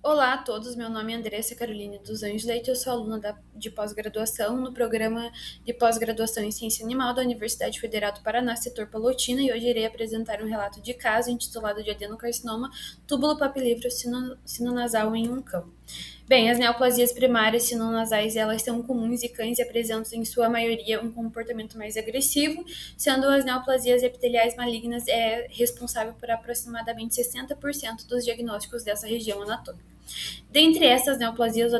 Olá a todos, meu nome é Andressa Caroline dos Anjos Leite, eu sou aluna de pós-graduação no programa de pós-graduação em Ciência Animal da Universidade Federal do Paraná, setor Palotina, e hoje irei apresentar um relato de caso intitulado de adenocarcinoma túbulo papilífero sinonasal em um cão. Bem, as neoplasias primárias sinonasais, elas são comuns em cães e apresentam, em sua maioria, um comportamento mais agressivo, sendo as neoplasias epiteliais malignas responsável por aproximadamente 60% dos diagnósticos dessa região anatômica. Dentre essas neoplasias,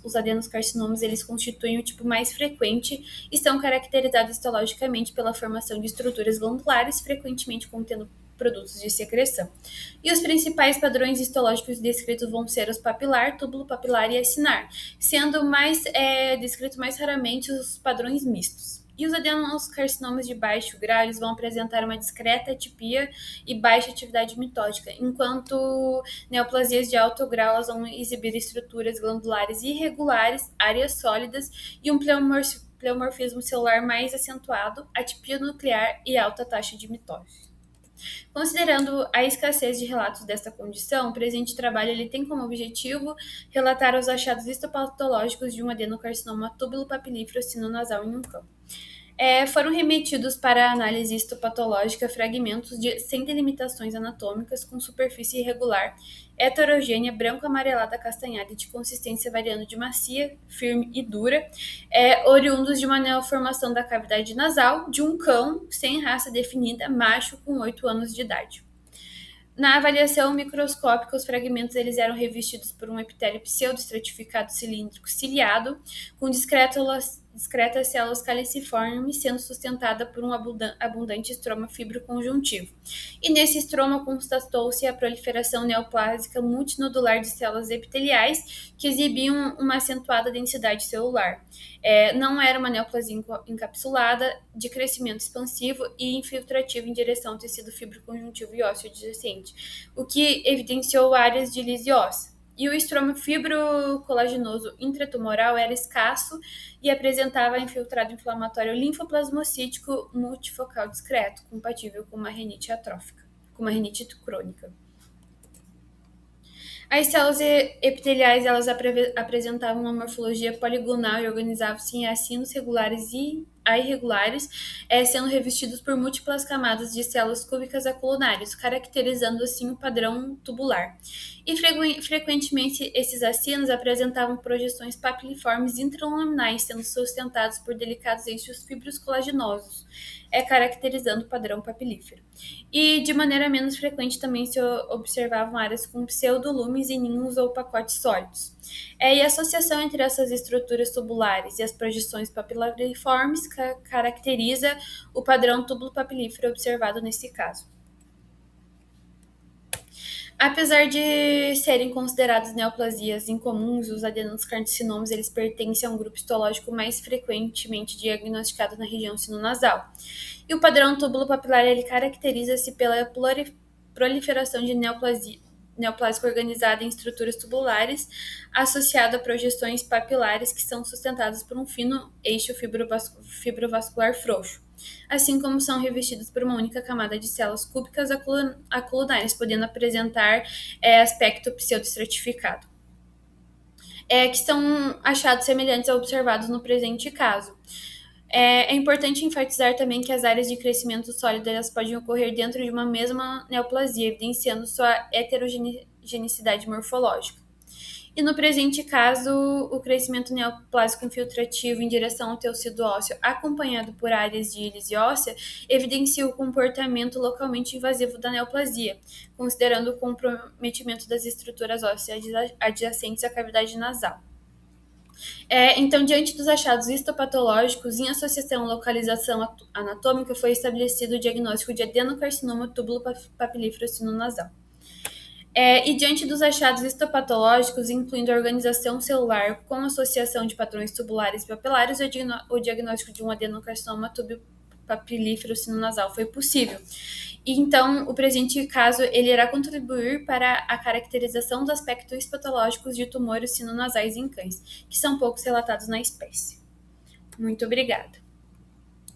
os adenoscarcinomas eles constituem o tipo mais frequente e são caracterizados histologicamente pela formação de estruturas glandulares, frequentemente contendo produtos de secreção. E os principais padrões histológicos descritos vão ser os papilar, túbulo papilar e acinar, sendo descritos mais raramente os padrões mistos. E os adenoscarcinomas de baixo grau eles vão apresentar uma discreta atipia e baixa atividade mitótica, enquanto neoplasias de alto grau elas vão exibir estruturas glandulares irregulares, áreas sólidas e um pleomorfismo celular mais acentuado, atipia nuclear e alta taxa de mitose. Considerando a escassez de relatos desta condição, o presente trabalho ele tem como objetivo relatar os achados histopatológicos de um adenocarcinoma túbulo papilífero sinonasal em um cão. Foram remetidos para análise histopatológica fragmentos sem delimitações anatômicas, com superfície irregular, heterogênea, branco-amarelada castanhada e de consistência variando de macia, firme e dura, oriundos de uma neoformação da cavidade nasal de um cão sem raça definida, macho com 8 anos de idade. Na avaliação microscópica, os fragmentos eles eram revestidos por um epitélio pseudoestratificado cilíndrico ciliado, com discretas células caliciformes, sendo sustentada por um abundante estroma fibroconjuntivo. E nesse estroma constatou-se a proliferação neoplásica multinodular de células epiteliais, que exibiam uma acentuada densidade celular. Não era uma neoplasia encapsulada, de crescimento expansivo e infiltrativo em direção ao tecido fibroconjuntivo e ósseo adjacente, o que evidenciou áreas de lise óssea. E o estroma fibrocolaginoso intratumoral era escasso e apresentava infiltrado inflamatório linfoplasmocítico multifocal discreto, compatível com uma rinite atrófica, com uma rinite crônica. As células epiteliais elas apresentavam uma morfologia poligonal e organizavam-se em acinos regulares e irregulares, sendo revestidos por múltiplas camadas de células cúbicas aculunares, caracterizando assim o padrão tubular. E frequentemente esses acinos apresentavam projeções papiliformes intralaminais, sendo sustentados por delicados eixos fibros colaginosos, caracterizando o padrão papilífero. E de maneira menos frequente também se observavam áreas com pseudolumes em ninhos ou pacotes sólidos. E a associação entre essas estruturas tubulares e as projeções papilariformes caracteriza o padrão túbulo papilífero observado nesse caso. Apesar de serem considerados neoplasias incomuns, os adenoscarcinomas eles pertencem a um grupo histológico mais frequentemente diagnosticado na região sinonasal. E o padrão túbulo papilar ele caracteriza-se pela proliferação de neoplásica organizada em estruturas tubulares, associada a projeções papilares que são sustentadas por um fino eixo fibrovascular frouxo, assim como são revestidos por uma única camada de células cúbicas aculunares, podendo apresentar aspecto pseudoestratificado, que são achados semelhantes a observados no presente caso. É importante enfatizar também que as áreas de crescimento sólido elas podem ocorrer dentro de uma mesma neoplasia, evidenciando sua heterogeneidade morfológica. E no presente caso, o crescimento neoplásico infiltrativo em direção ao tecido ósseo, acompanhado por áreas de íris óssea, evidencia o comportamento localmente invasivo da neoplasia, considerando o comprometimento das estruturas ósseas adjacentes à cavidade nasal. Então, diante dos achados histopatológicos, em associação à localização anatômica, foi estabelecido o diagnóstico de adenocarcinoma túbulo papilífero sinonasal. E diante dos achados histopatológicos, incluindo a organização celular com associação de padrões tubulares e papilares, o diagnóstico de um adenocarcinoma túbulo papilífero sinonasal foi possível. E então, o presente caso ele irá contribuir para a caracterização dos aspectos histopatológicos de tumores sinonasais em cães, que são poucos relatados na espécie. Muito obrigada.